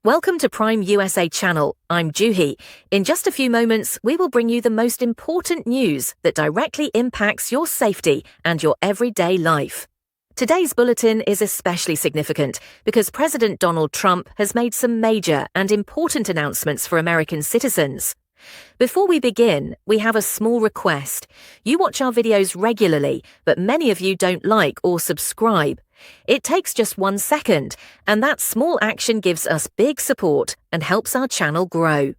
Welcome to Prime USA Channel. I'm Juhi. In just a few moments, we will bring you the most important news that directly impacts your safety and your everyday life. Today's bulletin is especially significant because President Donald Trump has made some major and important announcements for American citizens. Before we begin, we have a small request. You watch our videos regularly, but many of you don't like or subscribe. It takes just 1 second, and that small action gives us big support and helps our channel grow.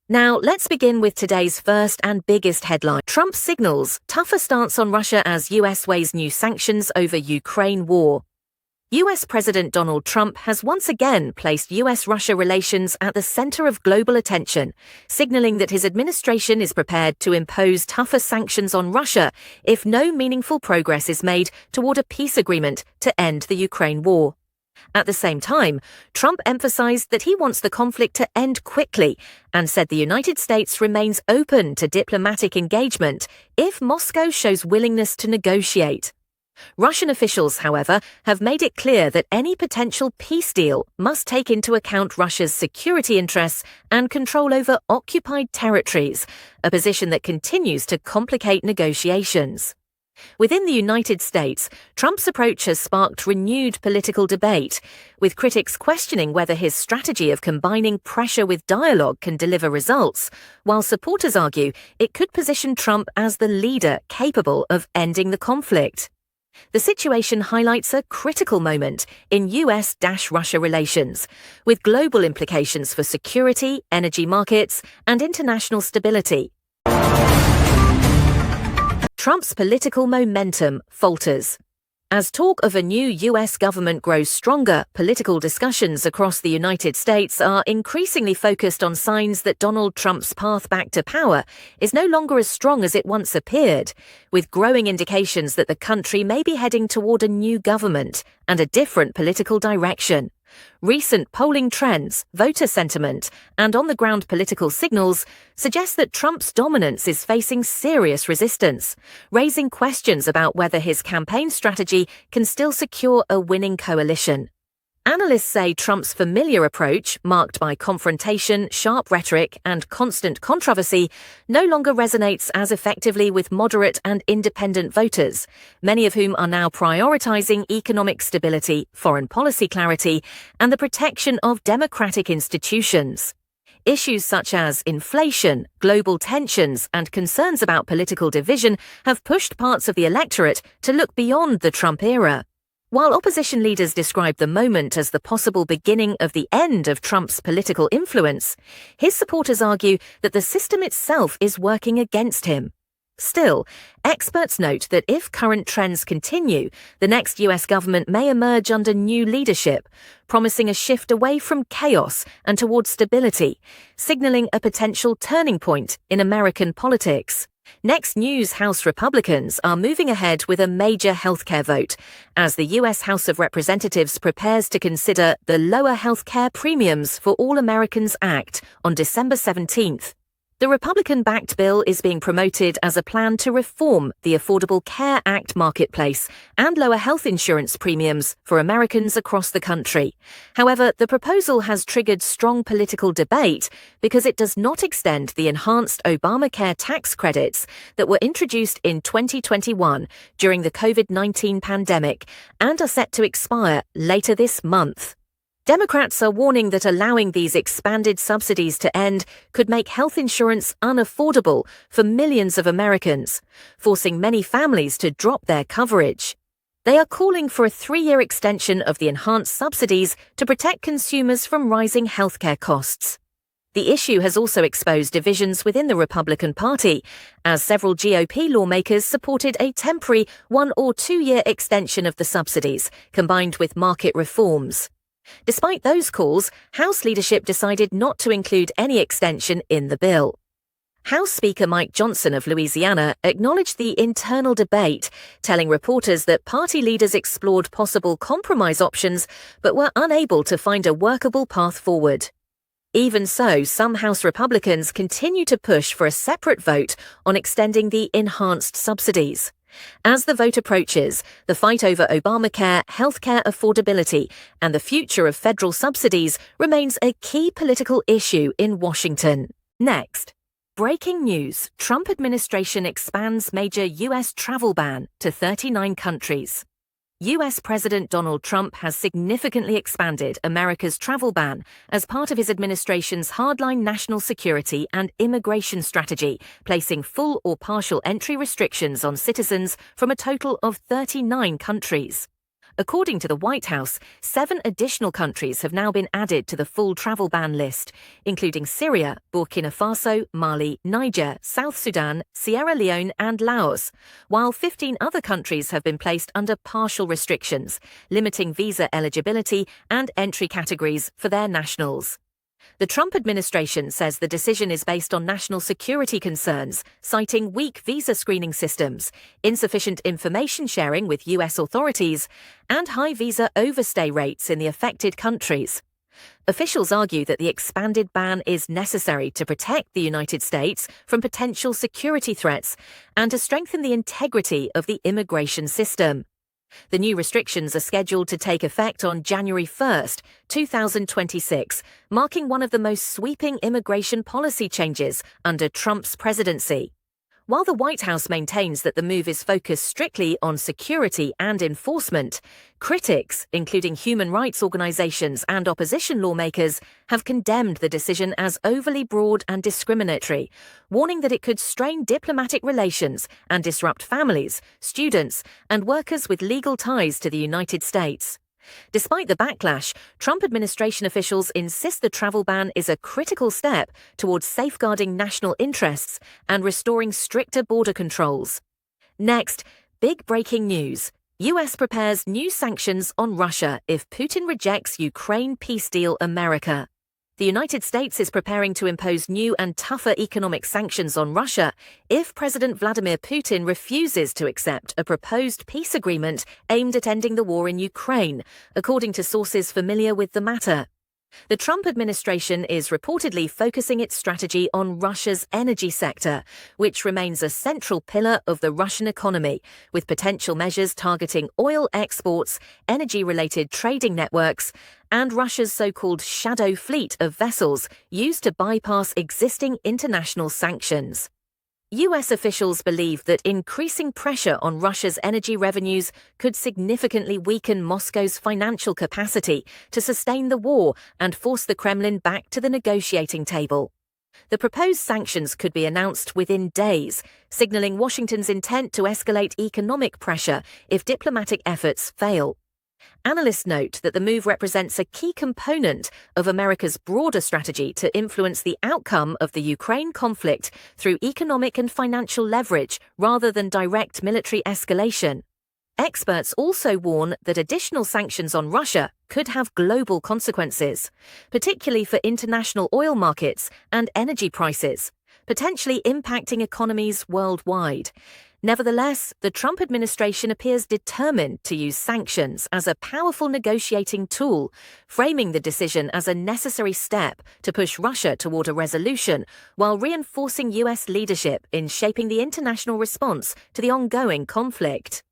Now, let's begin with today's first and biggest headline. Trump signals tougher stance on Russia as US weighs new sanctions over Ukraine war. US President Donald Trump has once again placed US-Russia relations at the center of global attention, signaling that his administration is prepared to impose tougher sanctions on Russia if no meaningful progress is made toward a peace agreement to end the Ukraine war. At the same time, Trump emphasized that he wants the conflict to end quickly and said the United States remains open to diplomatic engagement if Moscow shows willingness to negotiate. Russian officials, however, have made it clear that any potential peace deal must take into account Russia's security interests and control over occupied territories, a position that continues to complicate negotiations. Within the United States, Trump's approach has sparked renewed political debate, with critics questioning whether his strategy of combining pressure with dialogue can deliver results, while supporters argue it could position Trump as the leader capable of ending the conflict. The situation highlights a critical moment in US-Russia relations, with global implications for security, energy markets, and international stability. Trump's political momentum falters. As talk of a new US government grows stronger, political discussions across the United States are increasingly focused on signs that Donald Trump's path back to power is no longer as strong as it once appeared, with growing indications that the country may be heading toward a new government and a different political direction. Recent polling trends, voter sentiment, and on-the-ground political signals suggest that Trump's dominance is facing serious resistance, raising questions about whether his campaign strategy can still secure a winning coalition. Analysts say Trump's familiar approach, marked by confrontation, sharp rhetoric, and constant controversy, no longer resonates as effectively with moderate and independent voters, many of whom are now prioritizing economic stability, foreign policy clarity, and the protection of democratic institutions. Issues such as inflation, global tensions, and concerns about political division have pushed parts of the electorate to look beyond the Trump era. While opposition leaders describe the moment as the possible beginning of the end of Trump's political influence, his supporters argue that the system itself is working against him. Still, experts note that if current trends continue, the next US government may emerge under new leadership, promising a shift away from chaos and towards stability, signaling a potential turning point in American politics. Next news, House Republicans are moving ahead with a major healthcare vote as the U.S. House of Representatives prepares to consider the Lower Healthcare Premiums for All Americans Act on December 17th. The Republican-backed bill is being promoted as a plan to reform the Affordable Care Act marketplace and lower health insurance premiums for Americans across the country. However, the proposal has triggered strong political debate because it does not extend the enhanced Obamacare tax credits that were introduced in 2021 during the COVID-19 pandemic and are set to expire later this month. Democrats are warning that allowing these expanded subsidies to end could make health insurance unaffordable for millions of Americans, forcing many families to drop their coverage. They are calling for a 3-year extension of the enhanced subsidies to protect consumers from rising healthcare costs. The issue has also exposed divisions within the Republican Party, as several GOP lawmakers supported a temporary 1- or 2-year extension of the subsidies, combined with market reforms. Despite those calls, House leadership decided not to include any extension in the bill. House Speaker Mike Johnson of Louisiana acknowledged the internal debate, telling reporters that party leaders explored possible compromise options but were unable to find a workable path forward. Even so, some House Republicans continue to push for a separate vote on extending the enhanced subsidies. As the vote approaches, the fight over Obamacare, healthcare affordability, and the future of federal subsidies remains a key political issue in Washington. Next, breaking news: Trump administration expands major U.S. travel ban to 39 countries. U.S. President Donald Trump has significantly expanded America's travel ban as part of his administration's hardline national security and immigration strategy, placing full or partial entry restrictions on citizens from a total of 39 countries. According to the White House, 7 additional countries have now been added to the full travel ban list, including Syria, Burkina Faso, Mali, Niger, South Sudan, Sierra Leone, and Laos, while 15 other countries have been placed under partial restrictions, limiting visa eligibility and entry categories for their nationals. The Trump administration says the decision is based on national security concerns, citing weak visa screening systems, insufficient information sharing with U.S. authorities, and high visa overstay rates in the affected countries. Officials argue that the expanded ban is necessary to protect the United States from potential security threats and to strengthen the integrity of the immigration system. The new restrictions are scheduled to take effect on January 1, 2026, marking one of the most sweeping immigration policy changes under Trump's presidency. While the White House maintains that the move is focused strictly on security and enforcement, critics, including human rights organizations and opposition lawmakers, have condemned the decision as overly broad and discriminatory, warning that it could strain diplomatic relations and disrupt families, students, and workers with legal ties to the United States. Despite the backlash, Trump administration officials insist the travel ban is a critical step towards safeguarding national interests and restoring stricter border controls. Next, big breaking news: U.S. prepares new sanctions on Russia if Putin rejects Ukraine peace deal. America. The United States is preparing to impose new and tougher economic sanctions on Russia if President Vladimir Putin refuses to accept a proposed peace agreement aimed at ending the war in Ukraine, according to sources familiar with the matter. The Trump administration is reportedly focusing its strategy on Russia's energy sector, which remains a central pillar of the Russian economy, with potential measures targeting oil exports, energy-related trading networks, and Russia's so-called shadow fleet of vessels used to bypass existing international sanctions. U.S. officials believe that increasing pressure on Russia's energy revenues could significantly weaken Moscow's financial capacity to sustain the war and force the Kremlin back to the negotiating table. The proposed sanctions could be announced within days, signaling Washington's intent to escalate economic pressure if diplomatic efforts fail. Analysts note that the move represents a key component of America's broader strategy to influence the outcome of the Ukraine conflict through economic and financial leverage rather than direct military escalation. Experts also warn that additional sanctions on Russia could have global consequences, particularly for international oil markets and energy prices, potentially impacting economies worldwide. Nevertheless, the Trump administration appears determined to use sanctions as a powerful negotiating tool, framing the decision as a necessary step to push Russia toward a resolution, while reinforcing U.S. leadership in shaping the international response to the ongoing conflict.